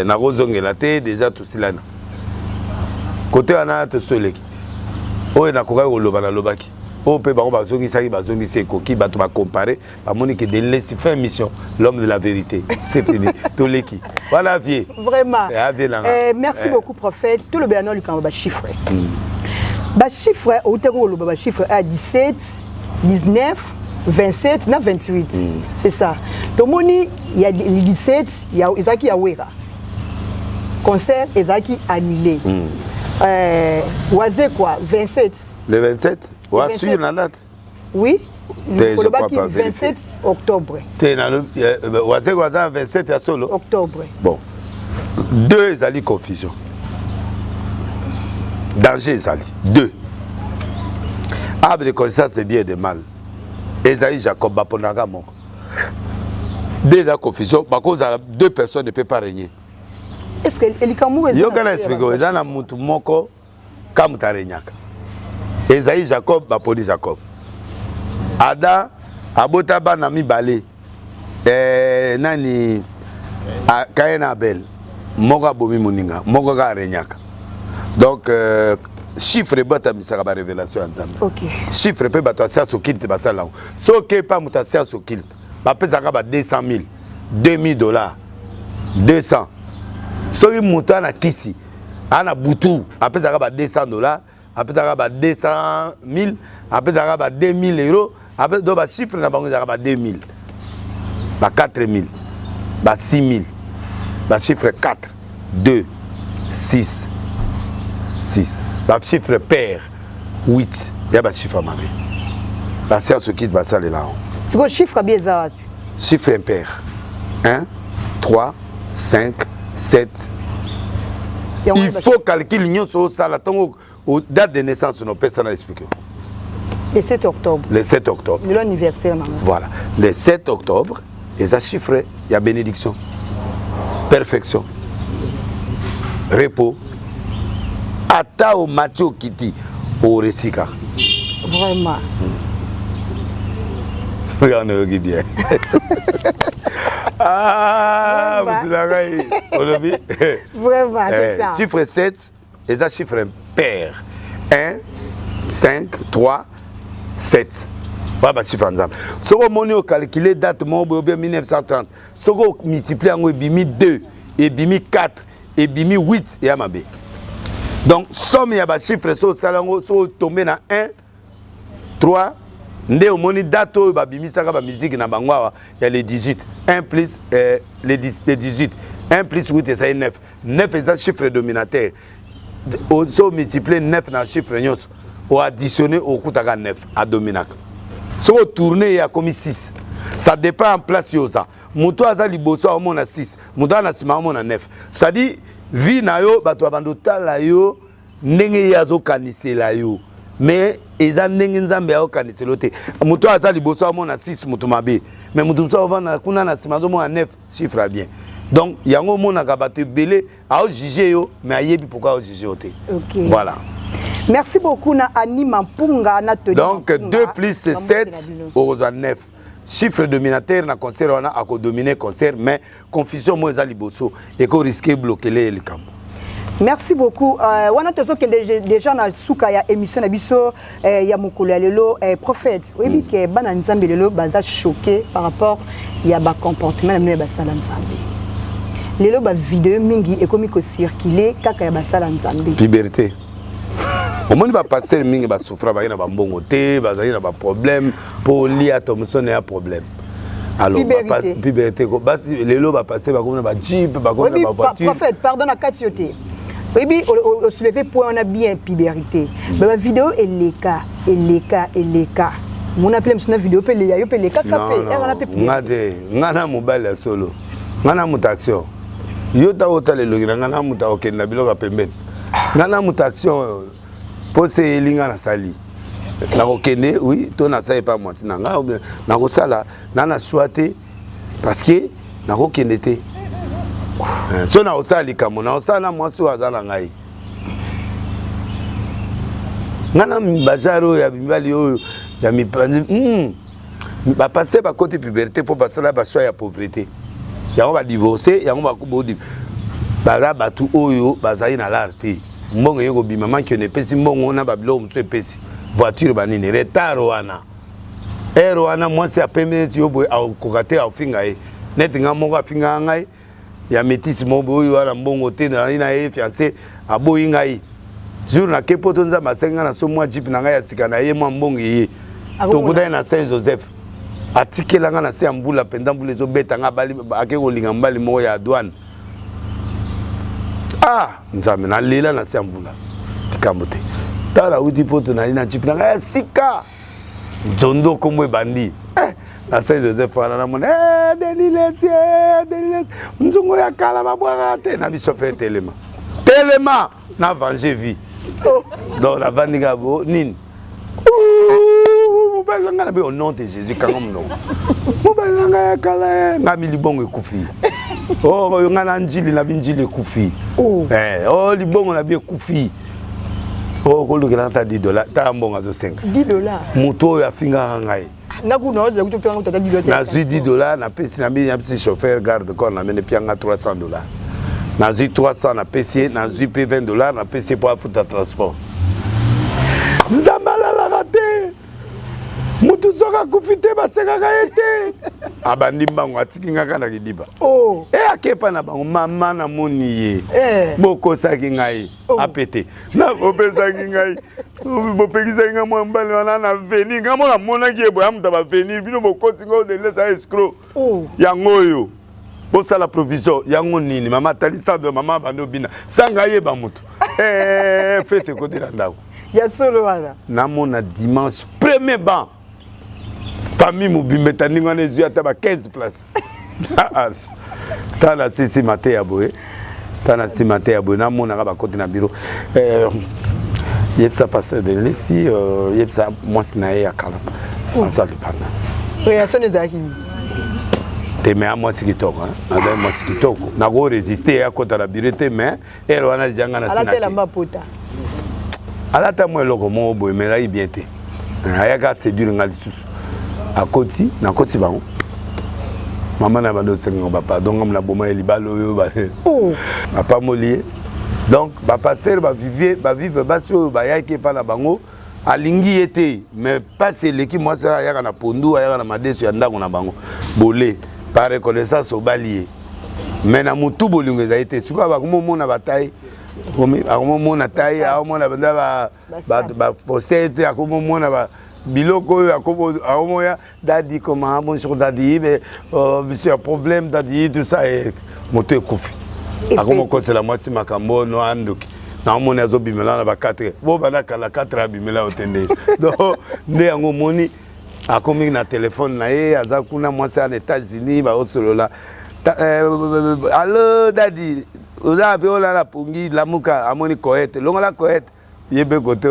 Na rozongela te déjà tout silana. Côté ana to soleki. Oh na koka oloba na lobaki. Oh pe bango bazongi se koki bato ba comparer ba moni que de laisser faire mission l'homme de la vérité. C'est fini. Toleki. Voilà vie. Vraiment. Merci beaucoup prophète. Tout le bien lui quand ba chiffre. Ba chiffre au terreau le ba chiffre à 17, 19, 27, 28. C'est ça. Donc moni il y a 17, il y a Isaki Awera. Concert Isaki annulé. Oisé quoi 27. Le 27 Oisé la date. Oui. Le 27 octobre. Oisé quoi 27 à solo. Octobre. Bon. Deux ezali confusion. Danger ezali. Deux. Arbre de connaissance de bien et de mal. Esaïe Jacob Baponaga moko. Deux la confusion. Par cause deux personnes ne peuvent pas régner. Est-ce que Elikamou est yo kana expliquer ezana mutu moko kamutarenyaka Esaïe Jacob baponi Jacob Ada abota bana mibale nani Kaina Abel moko abomi muninga moko ka renyaka donc chiffre bota misaka ba révélation ya Nzambe. OK. Chiffre pe bato asia so kilte basala so ke pa mutasia so kilte ba pesaka ba 200,000 $2,000 200. Soki muta na kisi ana butu apesaka ba $200 apesaka ba 200,000 apesaka ba 2,000 euros apesaka do ba chiffre na bango zaka ba 2,000 ba 4,000 ba 6,000 ba chiffre 4 2 6 6 ba chiffre pair 8 ya ba chiffre mabe ba science quitte ba ça là c'est quoi chiffre bien ça chiffre impair 1 3 5 7. Il faut calculer l'union sur ça, la date de naissance, nos personnes à expliquer. Le 7 octobre. Le 7 octobre. L'anniversaire. Voilà. Le 7 octobre, et ça chiffre, il y a bénédiction, perfection, repos. Ata au Mathieu Kiti, au Resika. Vraiment. Regardez bien. Ah, vous l'avez. Vraiment, c'est ça. Chiffre 7, et ça chiffre pair. 1, 5, 3, 7. Voilà, chiffre ensemble. Si on calcule date de 1930, si on multiplie en 2, et 4, et 8, et Amabé. Donc, somme il y a des chiffres sur tombé dans 1, 3, ndé au moni date où la musique na bangwa il y a les 18, 1 plus les 18, 1 plus 8 et ça est 9. 9 est un chiffre dominateur. On multiplie 9 dans le chiffre nyos, ou additionner au coût 9 à dominac. Si on tourne il y a comme 6. Ça dépend en place yosa. Muto aza liboso au mona 6, muto na sima au mona 9. Ça dit vie na yo bato abandota la yo ndenge yazo kanisela yo mais eza ndenge nzambe ya kanisela te muto aza liboso amona 6 muto mabe mais muto so vana kuna na sima zo mona 9 chiffre bien donc yango mona ka bato belé a juger yo mais ayebi pourquoi a juger yo te. OK. Voilà. Merci beaucoup na Anima Mpunga na Tony. Donc 2 plus 7 aux 9. Chiffre dominateur na concert on a dominer concert mais confusion moi za liboso et ko risquer bloquer les camps. Merci beaucoup. Wana tozo que déjà na suka ya émission na biso ya mokolo ya lelo prophète. Oui que bana nzambe lelo baza choqué par rapport ya ba comportement na mne ba sala nzambe. Lelo ba vidéo mingi ekomi ko circuler kaka ya ba sala nzambe. Liberté. Au moins, il va passer mingi va souffrir, il va bon côté, va y avoir problème pour lier Thomson et un problème. Alors, liberté. Les lots va passer, va comme va jeep, va comme va voiture. Prophète, pardon à Katioté. Oui, au soulevé point on a bien liberté. Mais la vidéo est les cas. Mon appelle une vidéo peut les cas ngana mobile solo. Ngana mutaction. Yota ota le logira ngana muta okenda biloka pembeni. Ngana mutaction pour ces lignes na sali na kokene oui to na sai pas moi sinanga na ko sala na na choité parce que na kokene te so na osali kamo na osala moi so azala ngai ngana mbajaro ya bimbali oyo ya mipanzi ba passer ba côté puberté pour passer là ba choix ya pauvreté ya on va divorcer ya on va kubodi ba batu oyo bazai na l'arte mbongo yego bima manki ne pesi mbongo na babilo mso pesi voiture banini retard wana wana moi c'est à peine yo boy au kokate au finga e net nga moko afinga ngai ya métis mobo yo wana mbongo te na ina e fiancé aboyi ngai jour na kepoto nza masenga na so moi jeep na ngai ya sika na ye mwa mbongo ye to kuda na Saint Joseph atikela nga na se ambula penda mbula zo beta nga bali akeko linga mbali moko ya douane. Ah, nzambe na lela na se mvula kambote tala udi poto na ina chip na ya sika njondo komwe bandi na Saint Joseph na mona Deniles nzungu ya kala babwaka te na biso fe telema na venger vie donc la vandiga bo nini mobalanga na be au nom de Jésus kango mno mobalanga ya kala ngami libongo ekufi oh ngana njili na binjili ekufi libongo na bi ekufi ko lukela ta $10 ta mbonga zo 5 $10 muto ya finga ngai na kuna oza kutopanga utata $10 na $10 na pesi na bi petit chauffeur garde corps na mene pianga $300 na 300 na pesi na pe $20 na pesi pour foutre transport nzambala la raté mutu soka kufite basekaka ete abandi mbango atiki ngaka na kidiba akepa na bango mama na moni ye bokosaki ngai apete na bopesaki ngai bopekisaki ngai mwa mbali wana na veni ngai mona monaki ye boya mutu baveni bino bokosi ngai odelesa escro yango oyo bosala provision yango nini mama talisado mama bandi obina sanga yeba mutu fete kote na ndako ya solo wana namona dimanche premier banc famille mobimeta ninga na ezwi ata ba 15 places tala sisi mate ya boye tala sisi mate ya boye namonaka bakote na biro Yepsa pasteur de l'Esti, Yepsa Moisnae à Kalam. François Lipana. Réaction des acquis. T'es à moi ce qui toque, hein. Avec moi ce qui toque. N'a pas résisté à côté de la birete, mais elle en a déjà gagné. À la telle à ma pota. À la table, moi, le comment au mais là, il bien été. Ayaga c'est dur en Galisus. À côté, na côté bon. Maman n'a pas de 5 ans, papa. Donc, on a bon il balo. Oh. Papa molié. Donc, ba pasteur va vivre basio ba yaki pa na bango. Alingi était mais pas c'est l'équipe moi ça yaka na pondu yaka na madeso ya ndako na bango. Bolé par reconnaissance au balier. Mais na mutu bolingo za été. Suka ba komo mona bataille. Komi akomo mona taille, akomo na banda ba fossette, akomo mona ba biloko akomo ya dadi comment bonjour dadi mais monsieur un problème dadi tout ça et moto ekufi. Akomo ko c'est la moi si makambo no andoki. Na moni azo bimela na ba 4. Bo bana kala 4 bimela otende. Donc ne yango moni akomi na téléphone na ye aza kuna moi c'est aux États-Unis ba osolola. Allô dadi oza ape olala pongi lamuka amoni koete longola koete yebe kote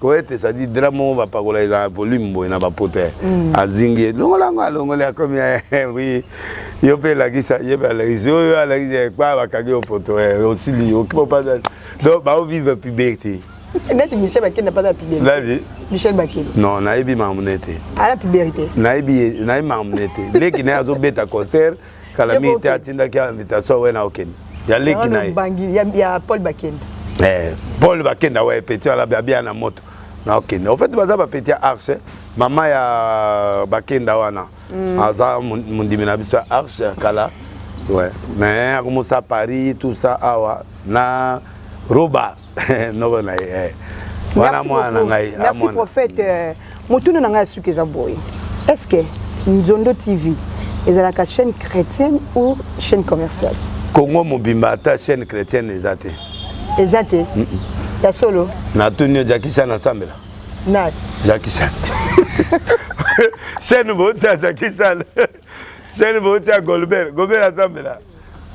koete ça dit dramo va pakola eza volume boy na ba pote azingi longola longola comme oui yo pe la gisa yebe la giso yo la gisa kwa bakagi o photo aussi li okipo pas donc ba vivre puberté. Mais Michel Bakel n'a pas la puberté. Michel Bakel. Non, naïbi mamunete. À la puberté. Naïbi mamunete. Les qui n'a zo beta concert calamité atinda ki invitation ouais na aucun. Ya les qui n'a. Il y a Paul Bakel. Paul Bakel ouais petit ala bien na moto. Na aucun. En fait baza ba petit arche. Maman ya Bakel wana. Aza mundimina biso arche kala. Ouais. Mais comme ça Paris tout ça awa na roba. Non, merci prophète. Moutounou nanga suki zaboy. Est-ce que Nzondo TV est la chaîne chrétienne ou chaîne commerciale? Congo Mobimba ta chaîne chrétienne ezate. Ezate. Ya solo. Na tunyo Jackie Chan ensemble. Na. Jackie Chan. Chaîne Botia Jackie Chan. Chaîne Botia Golbert ensemble là.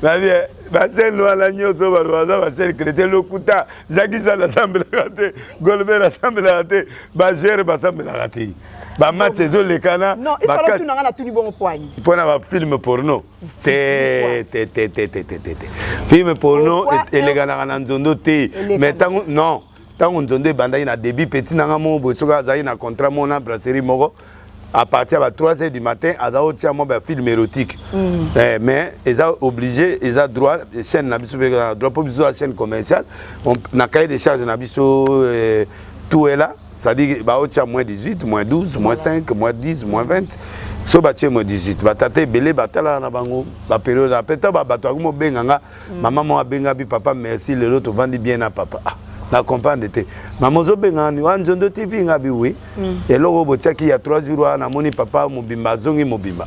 La vie, c'est nous à l'agneau, c'est chrétien, le couta, Jackie Chan l'assemblée raté, Golbert l'assemblée raté, Bagère l'assemblée raté. Match c'est les canards. Non, il faut que tu n'aies tout du bon point. Pour un film porno. Film porno et les canards en zondo té. Mais non, tant on zonde bandaï na débit petit n'angamo, bosoga zaï na contrat mon brasserie moro. À partir de 3h du matin, ils ont un film érotique. Mais ils sont obligés, ils ont droit, chaîne droit pour la chaîne commerciale. On a cahier des charges, tout est là. Ça dit qu'il y a moins 18, moins 12, moins 5, moins 10, moins 20. So batie moins 18. Batate belé batala na bango. Ba période après ta ba bato ko benganga. Maman mo benga bi papa merci le lot vandi bien na papa. La comprendre te maman zo bengani wa Nzondo TV ngabi oui et loko botia ki ya 3 jours na moni papa mobimba zongi mobimba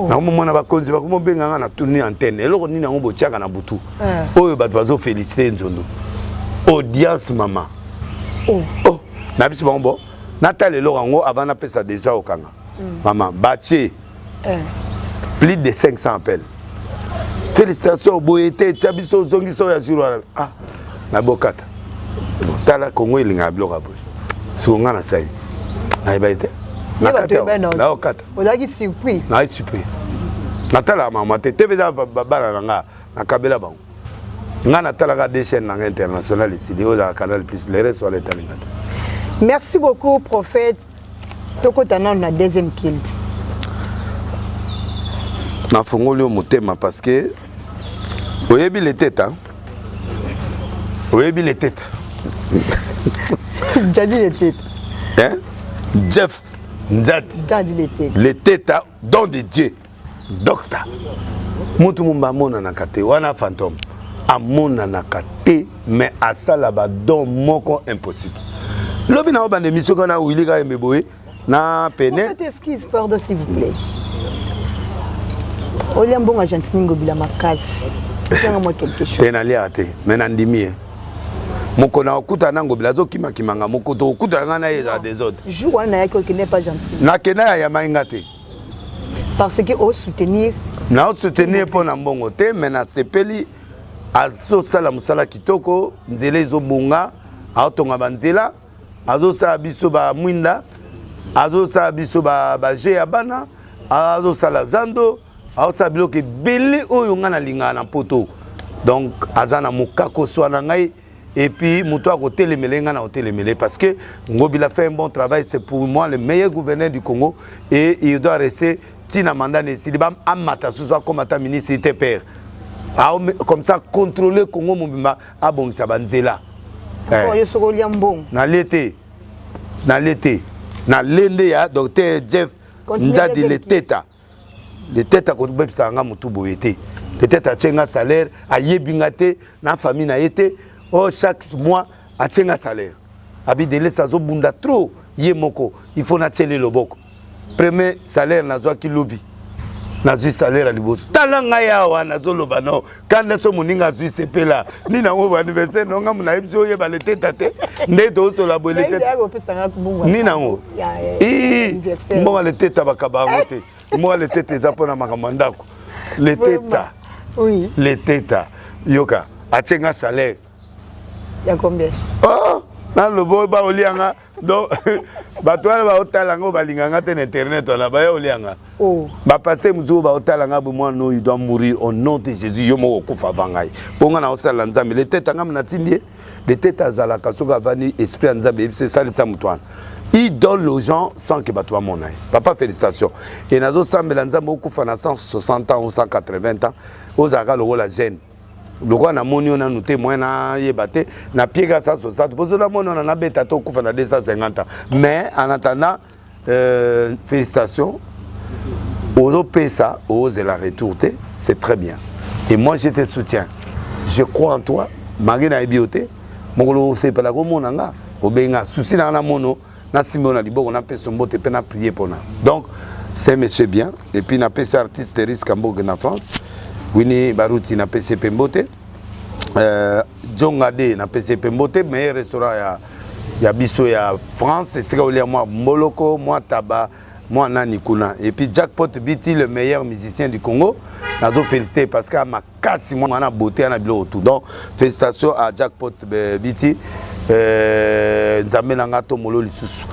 na mona ba konzi ba ko benganga na tourner antenne et loko ni na botia na butu oyo bato bazo féliciter Nzondo audience maman na biso bongo natale loko ngo avant na pesa déjà okanga maman batie plus de 500 appels félicitations boyete tabiso zongi so ya jour na bokata tala Congo ilinga bloka boy songa na sai na ibaite na kata na okata olaki surpris na surpris na tala mama te tv da bala nga na kabela bango nga na tala ga des chaînes internationales ici au Canal Plus les restes sur les talinga. Merci beaucoup prophète toko tanon na deuxième kilt na fongoli o motema parce que oyebi les têtes hein oyebi les têtes. J'ai dit les têtes. Hein? Jeff Nzati. Les têtes. Les têtes, don de Dieu. Docteur. Moutou mumba mona nakate, wana fantôme. A mona nakate, mais à ça là-bas, don moko impossible. Lobi na oba émission qu'on a Willy ga emeboé na pene. Faites esquisse, pardon s'il vous plaît. Oliam bon Argentine ngobila makasi. Moi quelque chose. Penali até, mais nandimi. Mokona okuta nango bilazo kima kimanga mokoto okuta ngana eza des autres. Jour wana yako qui n'est pas gentil. Na kena ya maingate. Parce que au soutenir. Na soutenir pour na mbongo te mais na sepeli azo sala musala kitoko nzele zo bonga aotonga banzela azosala biso ba mwinda azosala biso ba je ya bana azosala zando azosala biloko ebele oyo nga nalingaka na poto donc aza na mokako swana ngai et puis moto akotelemele nga na otelemele parce que Ngobila fait un bon travail, c'est pour moi le meilleur gouverneur du Congo et il doit rester tina mandat nesiliba amata sous comme ata ministre était père comme ça contrôler Congo mobimba abongisa banzela na l'été na lende ya docteur Jeff Nzadi le teta ko bebisa nga mutu boyete le teta tchenga salaire ayebinga te na famille na yete oh chaque mois atchenga salaire abi dele sazo bunda trop ye moko il faut na tchele loboko premier salaire na zwa kilobi na zwi salaire liboso talanga yawa na zoloba no kanda so muninga zwi sepela ni na ngo anniversaire no nga muna ebzo ye ba le teta te ndeto so la boile teta ni na ngo mo le teta bakaba ngote mo le teta zapo na makamandako le teta oui le teta yoka atchenga salaire ya combien oh na lobo ba olianga donc batwana ba otalanga balinganga te na internet na ba olianga oh ba passer muzo ba otalanga bo moi non il doit mourir au nom de Jésus yo mo kufa vangai bonga na osala nzambe le tete ngam na tindie le tete azala kasoka vani esprit nzambe c'est ça le samutwana il donne aux gens sans que batwa mon œil papa félicitations et nazo sambela nzambe okufa na 160 ans ou 180 ans ozaka lo la jeune le roi na moni on a noté moins na yebate na piega 160 bozo la moni on a beta to kufa na 250 ans mais en attendant félicitations aux pesa aux la retourter c'est très bien et moi je te soutiens je crois en toi marina ebioté mongolo c'est pas la gomonanga obenga souci na mono na simbo na liboko na peso mbote pe na prier pona donc c'est monsieur bien et puis na pesa artiste risque en Bourg en France Winnie Baruti na PCP Mbote Jongade na PCP Mbote meilleur restaurant ya biso ya France c'est que moi Moloko moi Taba moi Nani Kuna et puis Jackpot Biti le meilleur musicien du Congo nazo féliciter parce que ma casse moi na beauté na bilo tout donc félicitations à Jackpot Biti nzambe nanga to molo lisusu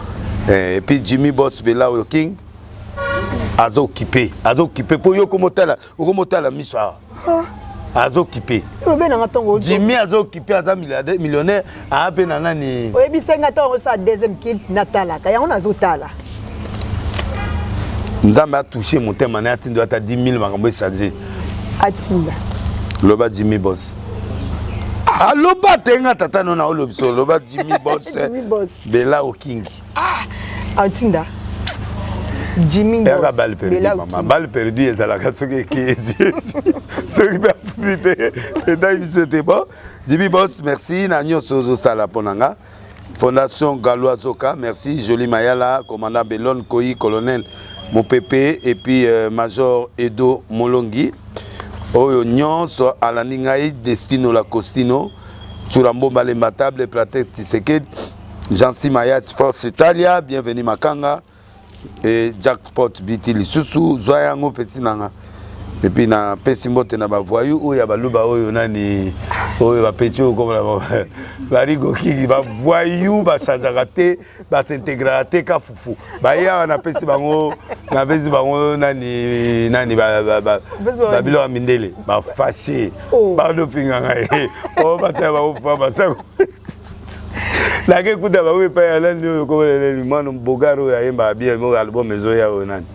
et puis Jimmy Boss Bella King azo occupé pour yo komotala miso azo occupé Jimmy azo occupé aza millionnaire a pe na nani oyebi senga to sa deuxième kit natala ka yango nazotala nzambe a touché mon thème na atindo ata 10 000 makambo changer atinda loba Jimmy Boss aloba tenga tata no na olobiso loba Jimmy Boss Bella King atinda Jimmy Boss balle perdue maman balle perdue ezalaka soki soki ba publicité c'était bon Jimmy Boss merci na nyoso sala ponanga Fondation Galoazoka merci Jolie Mayala commandant Belon Koi colonel Mopepe et puis major Edo Molongi oyo nyonso alaningai Destino la Costino Turambo Balemba table Pratek Tshisekedi Jansi Mayas Force Italia bienvenue Makanga et Jackpot Biti lisusu zoyango petit nanga et puis na pesimbote na ba voyou ou ya baluba oyo nani oyo ba petit comme la barigo ki ba voyou ba sanzakate ba s'intégrate ka fufu ba ya na pesi bango nani ba bilo amindele ba fâché ba do finganga o ba ta ba ufa ba sa la ke kuda ba we pa ala nyo ko le mano bogaro ya yemba bien mo album mezo ya nani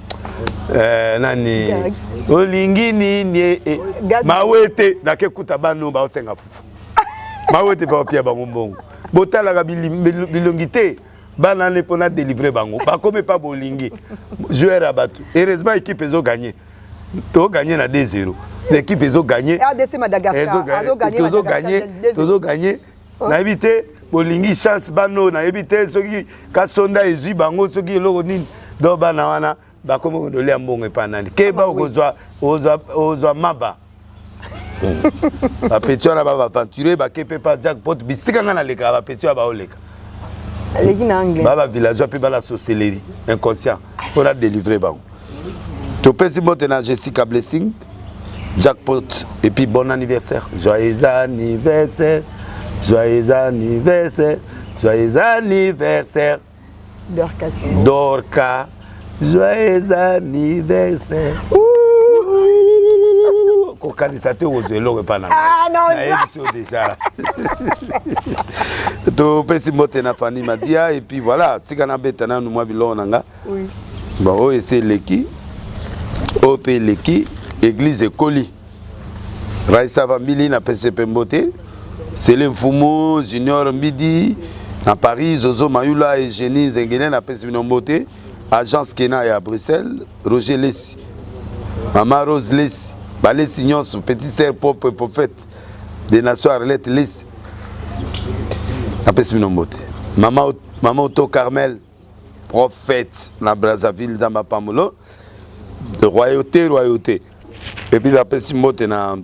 nani olingi ni mawete na ke kuta bano ba osenga fufu mawete pa pia bango mbongo botala ga bilongité bana ne pona délivrer bango ba comme pas bolingi joueur à battu heureusement équipe ezo gagner to gagner na 2-0 l'équipe ezo gagner RDC Madagascar ezo gagner na éviter bolingi chance bano na ebite soki kasonda ezui bango soki eloko nini do bana wana bakomi kondolia mbongo epanani keba ozwa maba bapeti wana baaventure bakepe pa Jackpot bisika nga na leka bapeti wana baoleka baba villageois mpe bala sorcellerie inconscient mpona délivrer bango topesi mbote na Jessica Blessing Jackpot et puis bon anniversaire joyeux anniversaire Joyeux anniversaire. Dorca. Joyeux anniversaire. Kokanisateur aux éloges pas na. Ah non, ça déjà. To pesi moté na Fanny Madia et puis voilà, tikana betana nous moi bilo nanga. Oui. Bon, c'est l'équipe. OP l'équipe église Ekoli. Raissa Vambili na PCP Mbote. Céline Fumo, Junior Mbidi, à Paris, Zozo Mayula et Génie Zengene na PCP Mbote. Agence Kena et à Bruxelles, Roger Lessi. Maman Rose Lessi. Balé Signon, petit sœur propre prophète des nations Arlette Lessi. Na PCP Mbote. Maman Otto Carmel, prophète na Brazzaville dans ma Pamolo. De royauté. Et puis la PCP Mbote na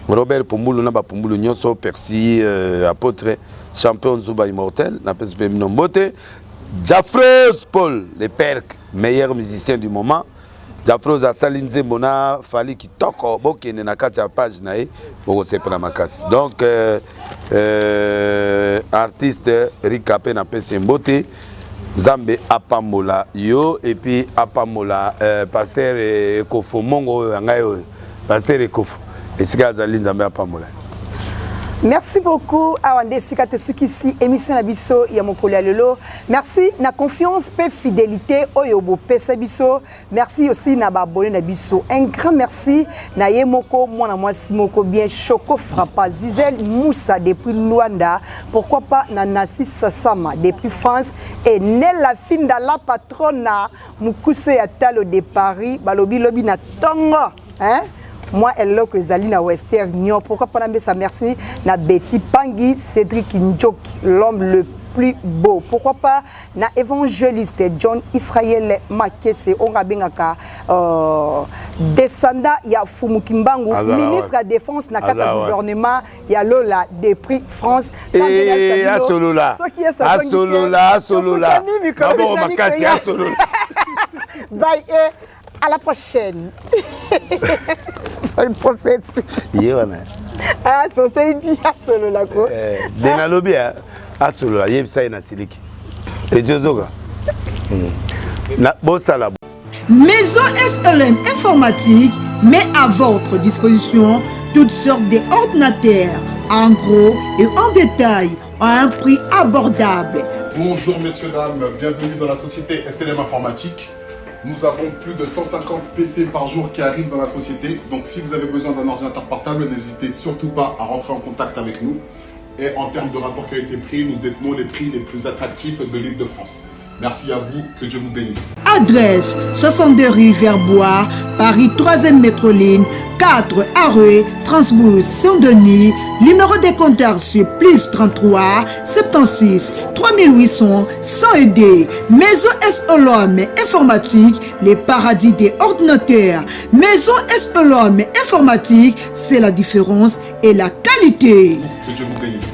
Robert Poumboulou, Naba Poumboulou, Nyonso, Percy, apôtre, champion Zuba immortel, n'a pas de Mbote. Jafros Paul, le père, meilleur musicien du moment. Jafros a Salinze Mona, Fali qui toque, Boké, Nenakati à page naï, pour se prendre ma casse. Donc, artiste Rikapé n'a pas de Mbote. Zambe Apamola yo, et puis Apamola, pasteur Ekofo, Mongo, pasteur Ekofo. Merci beaucoup Awande Sikate Sukisi émission Nabiso Yamokoli Alelo. Merci na confiance et fidélité Oyobo Pesa Biso. Merci aussi na babone Nabiso. Un grand merci na Yemoko mwana mwasi moko bien Choco Frappa Zizel Moussa depuis Luanda. Pourquoi pas na Nassis Sassama depuis France et Nella Finda la patrona Mukuse Atalo de Paris balobi lobi na Tongo hein. Moi, elle est que Zalina Wester, pourquoi pas ça merci na Betty Pangui, Cédric Ndjoki, l'homme le plus beau. Pourquoi pas na évangéliste John Israël Makese, on a bien descendant ya Fumukimbangu, ministre de la défense na kata gouvernement ya Lola des prix France. Et à Solola. Solola. D'abord Makasi à Solola. Bye. À la prochaine. Une prophétie. Ah, c'est bien solo la quoi. Denalobi à solo la yebsa na siliki. Et Jozoga. Na bosala. Maison SLM informatique met à votre disposition toutes sortes d'ordinateurs en gros et en détail à un prix abordable. Bonjour messieurs, dames, bienvenue dans la société SLM informatique. Nous avons plus de 150 PC par jour qui arrivent dans la société. Donc si vous avez besoin d'un ordinateur portable, n'hésitez surtout pas à rentrer en contact avec nous. Et en termes de rapport qualité-prix, nous détenons les prix les plus attractifs de l'île de France. Merci à vous, que Dieu vous bénisse. Adresse 62 rue Verbois, Paris 3e métroline, 4 Arreux, Transbourg, Saint-Denis. Numéro de contact sur plus 33 76 3800 100 Maison SLM informatique, les paradis des ordinateurs. Maison SLM informatique, c'est la différence et la qualité. Que Dieu vous bénisse.